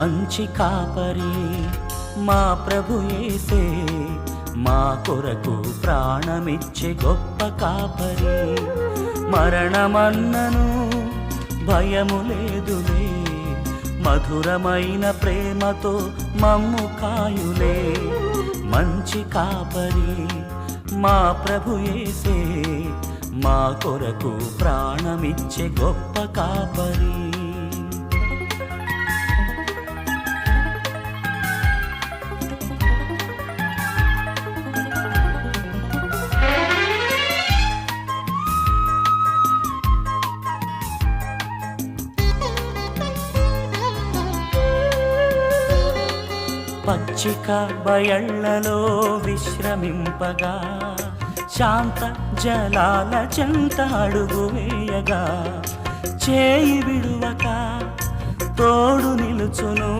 మంచి కాపరి మా ప్రభు యేసే, మా కొరకు ప్రాణమిచ్చే గొప్ప కాపరి. మరణమన్నను భయము లేదులే, మధురమైన ప్రేమతో మమ్ము కాయులే. మంచి కాపరి మా ప్రభు యేసే, మా కొరకు ప్రాణమిచ్చే గొప్ప కాపరి. పచ్చిక బయళ్లలో విశ్రమింపగా, శాంత జలాల చెంత అడుగు వేయగా, చేయి విడువక తోడు నిలుచును.